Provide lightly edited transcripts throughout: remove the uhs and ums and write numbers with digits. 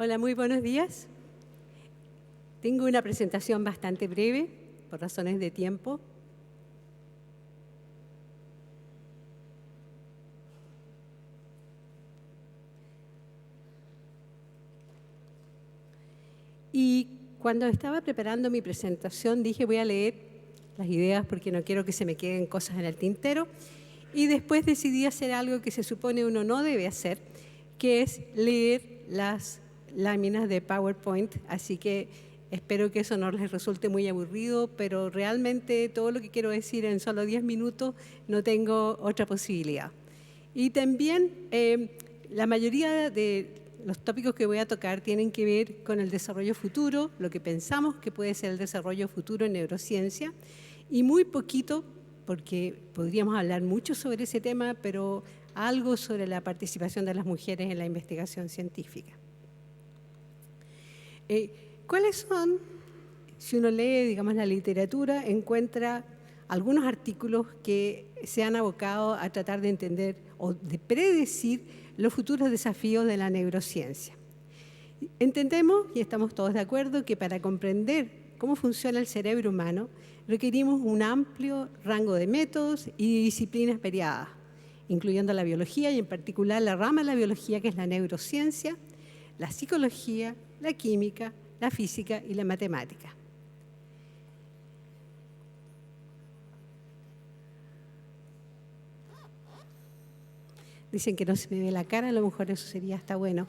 Hola, muy buenos días. Tengo una presentación bastante breve, por razones de tiempo. Y cuando estaba preparando mi presentación dije voy a leer las ideas porque no quiero que se me queden cosas en el tintero. Y después decidí hacer algo que se supone uno no debe hacer, que es leer las láminas de PowerPoint. Así que espero que eso no les resulte muy aburrido, pero realmente todo lo que quiero decir en solo 10 minutos no tengo otra posibilidad. Y también la mayoría de los tópicos que voy a tocar tienen que ver con el desarrollo futuro, lo que pensamos que puede ser el desarrollo futuro en neurociencia, y muy poquito, porque podríamos hablar mucho sobre ese tema, pero algo sobre la participación de las mujeres en la investigación científica. ¿Cuáles son? Si uno lee, digamos, la literatura, encuentra algunos artículos que se han abocado a tratar de entender o de predecir los futuros desafíos de la neurociencia. Entendemos, y estamos todos de acuerdo, que para comprender cómo funciona el cerebro humano requerimos un amplio rango de métodos y disciplinas variadas, incluyendo la biología y en particular la rama de la biología que es la neurociencia, la psicología, la química, la física y la matemática. Dicen que no se me ve la cara, a lo mejor eso sería hasta bueno.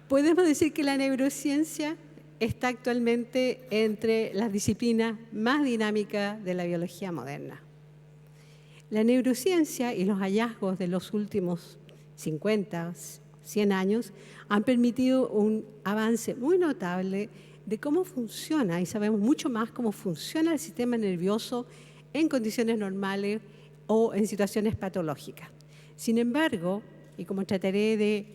Podemos decir que la neurociencia está actualmente entre las disciplinas más dinámicas de la biología moderna. La neurociencia y los hallazgos de los últimos 50, 100 años han permitido un avance muy notable de cómo funciona, y sabemos mucho más cómo funciona el sistema nervioso en condiciones normales o en situaciones patológicas. Sin embargo, y como trataré de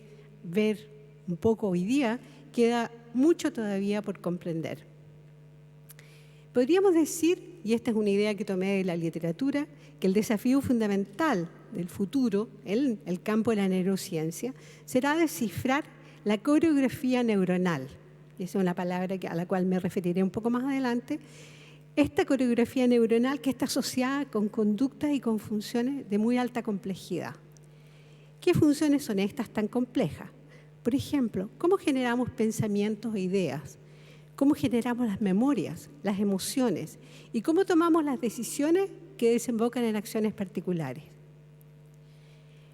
ver un poco hoy día, queda mucho todavía por comprender. Podríamos decir, y esta es una idea que tomé de la literatura, que el desafío fundamental del futuro en el campo de la neurociencia será descifrar la coreografía neuronal. Esa es una palabra a la cual me referiré un poco más adelante. Esta coreografía neuronal que está asociada con conductas y con funciones de muy alta complejidad. ¿Qué funciones son estas tan complejas? Por ejemplo, ¿cómo generamos pensamientos e ideas? ¿Cómo generamos las memorias, las emociones? ¿Y cómo tomamos las decisiones que desembocan en acciones particulares?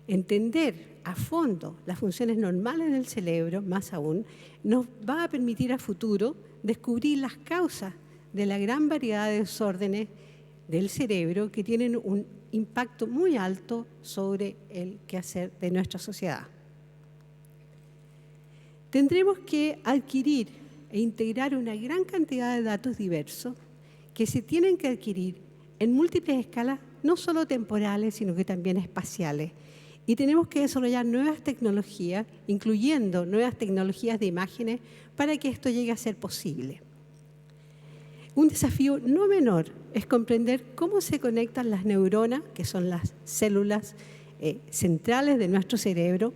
Entender a fondo las funciones normales del cerebro, más aún, nos va a permitir a futuro descubrir las causas de la gran variedad de desórdenes del cerebro que tienen un impacto muy alto sobre el quehacer de nuestra sociedad. Tendremos que adquirir e integrar una gran cantidad de datos diversos que se tienen que adquirir en múltiples escalas, no solo temporales, sino que también espaciales. Y tenemos que desarrollar nuevas tecnologías, incluyendo nuevas tecnologías de imágenes, para que esto llegue a ser posible. Un desafío no menor es comprender cómo se conectan las neuronas, que son las células centrales de nuestro cerebro,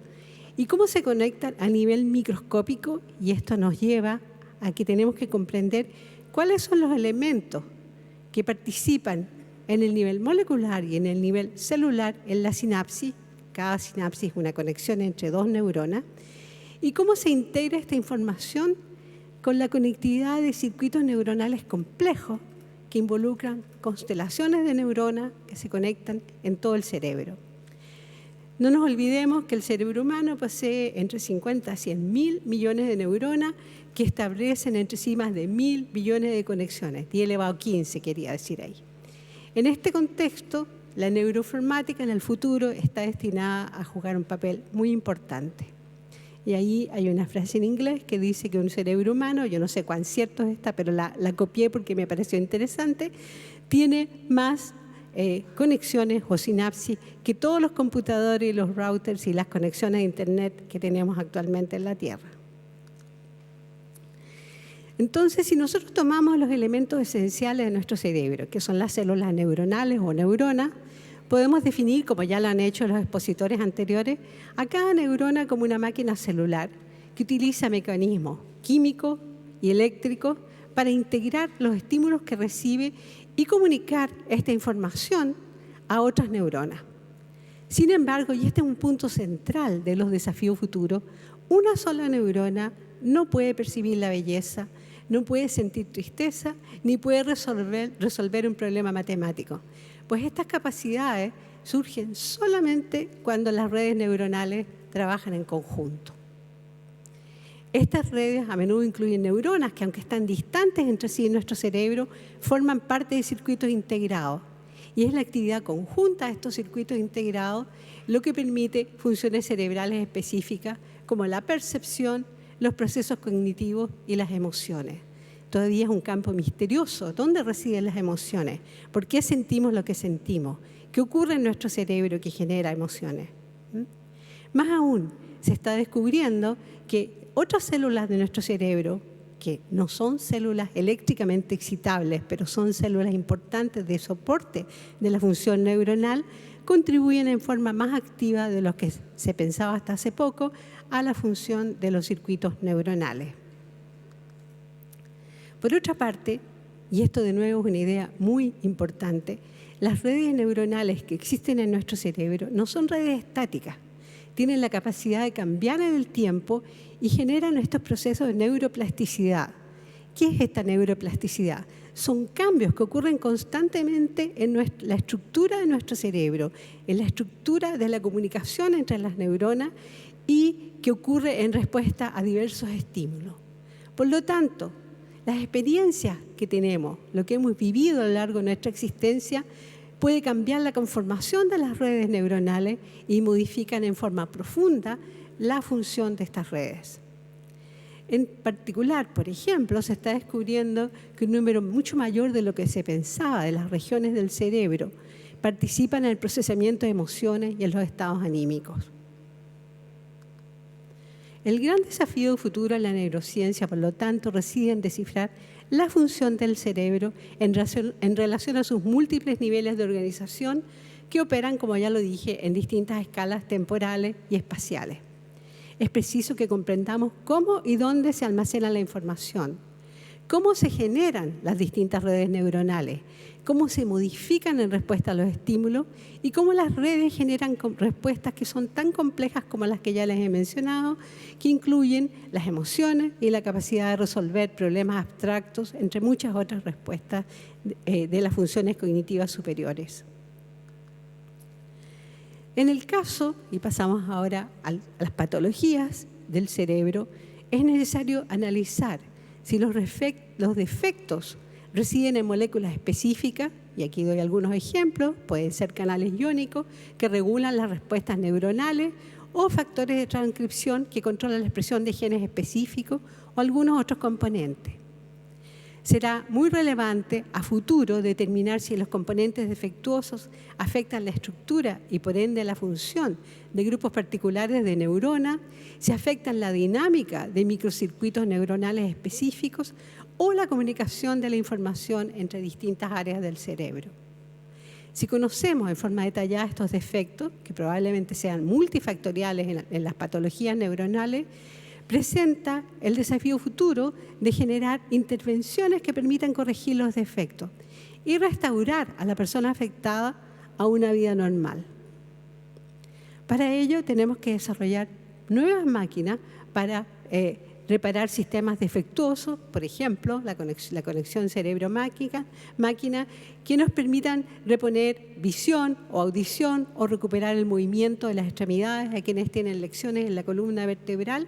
y cómo se conectan a nivel microscópico, y esto nos lleva a que tenemos que comprender cuáles son los elementos que participan en el nivel molecular y en el nivel celular en la sinapsis. Cada sinapsis es una conexión entre dos neuronas, y cómo se integra esta información con la conectividad de circuitos neuronales complejos que involucran constelaciones de neuronas que se conectan en todo el cerebro. No nos olvidemos que el cerebro humano posee entre 50 a 100 mil millones de neuronas que establecen entre sí más de 1.000 billones de conexiones, 10 elevado a 15 quería decir ahí. En este contexto, la neuroinformática en el futuro está destinada a jugar un papel muy importante. Y ahí hay una frase en inglés que dice que un cerebro humano, yo no sé cuán cierto es esta, pero la copié porque me pareció interesante, tiene más conexiones o sinapsis que todos los computadores y los routers y las conexiones a Internet que tenemos actualmente en la Tierra. Entonces, si nosotros tomamos los elementos esenciales de nuestro cerebro, que son las células neuronales o neuronas, podemos definir, como ya lo han hecho los expositores anteriores, a cada neurona como una máquina celular que utiliza mecanismos químicos y eléctricos para integrar los estímulos que recibe y comunicar esta información a otras neuronas. Sin embargo, y este es un punto central de los desafíos futuros, una sola neurona no puede percibir la belleza, no puede sentir tristeza, ni puede resolver un problema matemático. Pues estas capacidades surgen solamente cuando las redes neuronales trabajan en conjunto. Estas redes a menudo incluyen neuronas que, aunque están distantes entre sí en nuestro cerebro, forman parte de circuitos integrados. Y es la actividad conjunta de estos circuitos integrados lo que permite funciones cerebrales específicas como la percepción, los procesos cognitivos y las emociones. Todavía es un campo misterioso. ¿Dónde residen las emociones? ¿Por qué sentimos lo que sentimos? ¿Qué ocurre en nuestro cerebro que genera emociones? Más aún, se está descubriendo que otras células de nuestro cerebro, que no son células eléctricamente excitables, pero son células importantes de soporte de la función neuronal, contribuyen en forma más activa de lo que se pensaba hasta hace poco a la función de los circuitos neuronales. Por otra parte, y esto de nuevo es una idea muy importante, las redes neuronales que existen en nuestro cerebro no son redes estáticas, tienen la capacidad de cambiar en el tiempo y generan estos procesos de neuroplasticidad. ¿Qué es esta neuroplasticidad? Son cambios que ocurren constantemente en la estructura de nuestro cerebro, en la estructura de la comunicación entre las neuronas y que ocurre en respuesta a diversos estímulos. Por lo tanto, las experiencias que tenemos, lo que hemos vivido a lo largo de nuestra existencia, puede cambiar la conformación de las redes neuronales y modifican en forma profunda la función de estas redes. En particular, por ejemplo, se está descubriendo que un número mucho mayor de lo que se pensaba de las regiones del cerebro participan en el procesamiento de emociones y en los estados anímicos. El gran desafío futuro en la neurociencia, por lo tanto, reside en descifrar la función del cerebro en relación a sus múltiples niveles de organización que operan, como ya lo dije, en distintas escalas temporales y espaciales. Es preciso que comprendamos cómo y dónde se almacena la información, cómo se generan las distintas redes neuronales, cómo se modifican en respuesta a los estímulos y cómo las redes generan respuestas que son tan complejas como las que ya les he mencionado, que incluyen las emociones y la capacidad de resolver problemas abstractos, entre muchas otras respuestas de las funciones cognitivas superiores. En el caso, y pasamos ahora a las patologías del cerebro, es necesario analizar si los defectos residen en moléculas específicas, y aquí doy algunos ejemplos, pueden ser canales iónicos que regulan las respuestas neuronales o factores de transcripción que controlan la expresión de genes específicos o algunos otros componentes. Será muy relevante a futuro determinar si los componentes defectuosos afectan la estructura y por ende la función de grupos particulares de neuronas, si afectan la dinámica de microcircuitos neuronales específicos o la comunicación de la información entre distintas áreas del cerebro. Si conocemos en forma detallada estos defectos, que probablemente sean multifactoriales en las patologías neuronales, presenta el desafío futuro de generar intervenciones que permitan corregir los defectos y restaurar a la persona afectada a una vida normal. Para ello tenemos que desarrollar nuevas máquinas para reparar sistemas defectuosos, por ejemplo, la conexión cerebro-máquina, que nos permitan reponer visión o audición o recuperar el movimiento de las extremidades a quienes tienen lesiones en la columna vertebral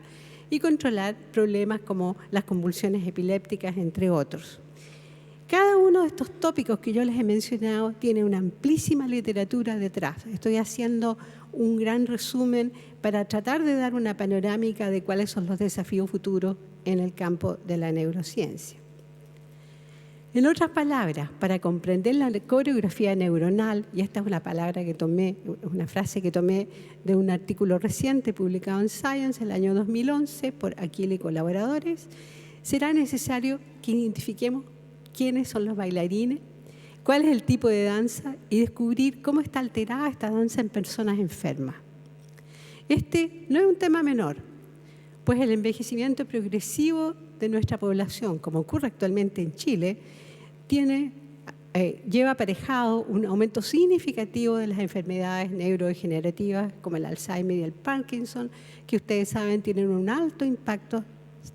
y controlar problemas como las convulsiones epilépticas, entre otros. Cada uno de estos tópicos que yo les he mencionado tiene una amplísima literatura detrás. Estoy haciendo un gran resumen para tratar de dar una panorámica de cuáles son los desafíos futuros en el campo de la neurociencia. En otras palabras, para comprender la coreografía neuronal, y esta es una palabra que tomé, una frase que tomé de un artículo reciente publicado en Science el año 2011 por Aquila y colaboradores, será necesario que identifiquemos quiénes son los bailarines, cuál es el tipo de danza y descubrir cómo está alterada esta danza en personas enfermas. Este no es un tema menor, pues el envejecimiento progresivo de nuestra población, como ocurre actualmente en Chile, lleva aparejado un aumento significativo de las enfermedades neurodegenerativas como el Alzheimer y el Parkinson, que ustedes saben tienen un alto impacto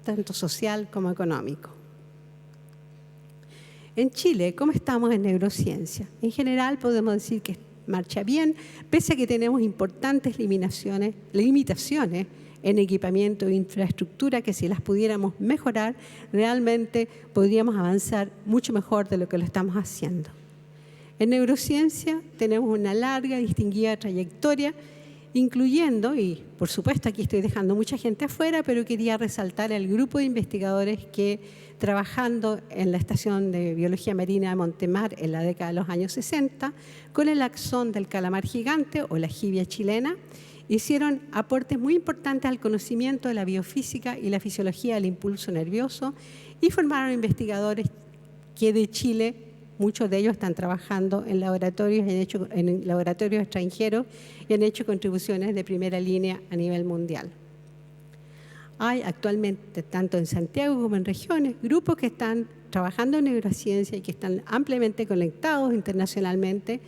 tanto social como económico. En Chile, ¿cómo estamos en neurociencia? En general podemos decir que marcha bien, pese a que tenemos importantes limitaciones en equipamiento e infraestructura que si las pudiéramos mejorar, realmente podríamos avanzar mucho mejor de lo que lo estamos haciendo. En neurociencia tenemos una larga y distinguida trayectoria, incluyendo, y por supuesto aquí estoy dejando mucha gente afuera, pero quería resaltar el grupo de investigadores que trabajando en la Estación de Biología Marina de Montemar en la década de los años 60, con el axón del calamar gigante o la jibia chilena, hicieron aportes muy importantes al conocimiento de la biofísica y la fisiología del impulso nervioso y formaron investigadores que de Chile, muchos de ellos están trabajando en laboratorios, en laboratorios extranjeros y han hecho contribuciones de primera línea a nivel mundial. Hay actualmente, tanto en Santiago como en regiones, grupos que están trabajando en neurociencia y que están ampliamente conectados internacionalmente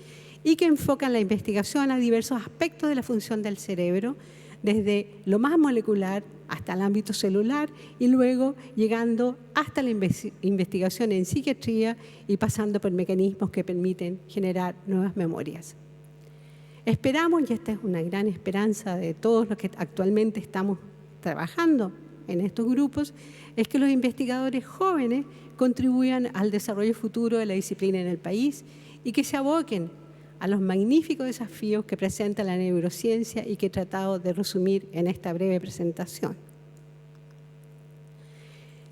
y que enfocan la investigación a diversos aspectos de la función del cerebro, desde lo más molecular hasta el ámbito celular y luego llegando hasta la investigación en psiquiatría y pasando por mecanismos que permiten generar nuevas memorias. Esperamos, y esta es una gran esperanza de todos los que actualmente estamos trabajando en estos grupos, es que los investigadores jóvenes contribuyan al desarrollo futuro de la disciplina en el país y que se aboquen a los magníficos desafíos que presenta la neurociencia y que he tratado de resumir en esta breve presentación.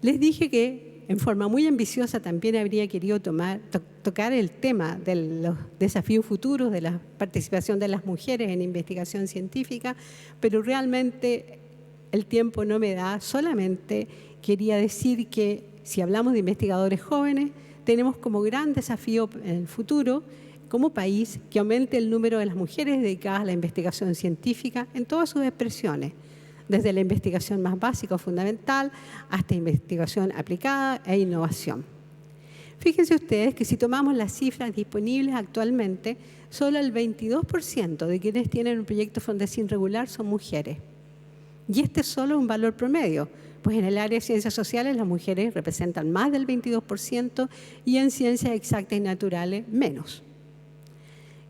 Les dije que en forma muy ambiciosa también habría querido tocar el tema de los desafíos futuros de la participación de las mujeres en investigación científica, pero realmente el tiempo no me da. Solamente quería decir que si hablamos de investigadores jóvenes, tenemos como gran desafío en el futuro como país que aumente el número de las mujeres dedicadas a la investigación científica en todas sus expresiones, desde la investigación más básica o fundamental hasta investigación aplicada e innovación. Fíjense ustedes que si tomamos las cifras disponibles actualmente, solo el 22% de quienes tienen un proyecto Fondesin regular son mujeres. Y este es solo un valor promedio, pues en el área de ciencias sociales las mujeres representan más del 22% y en ciencias exactas y naturales menos.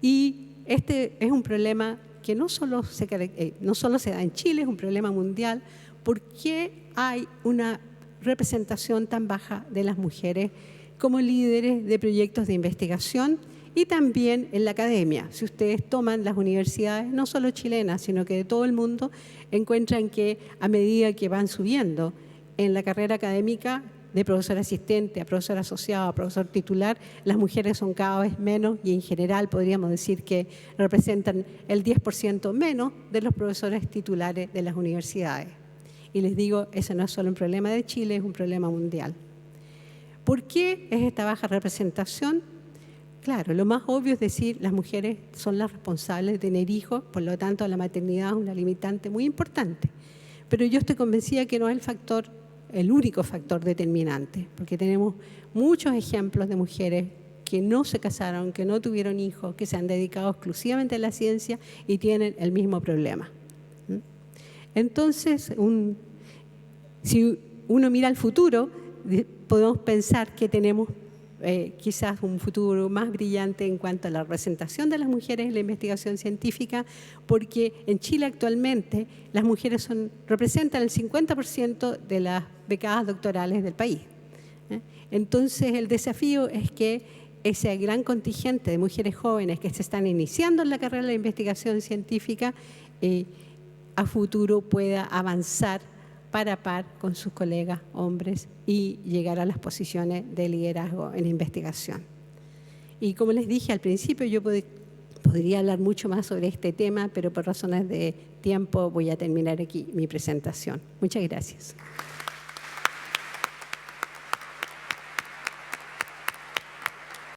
Y este es un problema que no solo se da en Chile, es un problema mundial. ¿Por qué hay una representación tan baja de las mujeres como líderes de proyectos de investigación y también en la academia? Si ustedes toman las universidades, no solo chilenas, sino que de todo el mundo, encuentran que a medida que van subiendo en la carrera académica, de profesor asistente a profesor asociado a profesor titular, las mujeres son cada vez menos y en general podríamos decir que representan el 10% menos de los profesores titulares de las universidades. Y les digo, ese no es solo un problema de Chile, es un problema mundial. ¿Por qué es esta baja representación? Claro, lo más obvio es decir, las mujeres son las responsables de tener hijos, por lo tanto la maternidad es una limitante muy importante. Pero yo estoy convencida que no es el único factor determinante, porque tenemos muchos ejemplos de mujeres que no se casaron, que no tuvieron hijos, que se han dedicado exclusivamente a la ciencia y tienen el mismo problema. Entonces, si uno mira al futuro, podemos pensar que tenemos quizás un futuro más brillante en cuanto a la representación de las mujeres en la investigación científica, porque en Chile actualmente las mujeres representan el 50% de las becadas doctorales del país. Entonces el desafío es que ese gran contingente de mujeres jóvenes que se están iniciando en la carrera de investigación científica a futuro pueda avanzar par a par con sus colegas hombres y llegar a las posiciones de liderazgo en investigación. Y como les dije al principio, yo podría hablar mucho más sobre este tema, pero por razones de tiempo voy a terminar aquí mi presentación. Muchas gracias.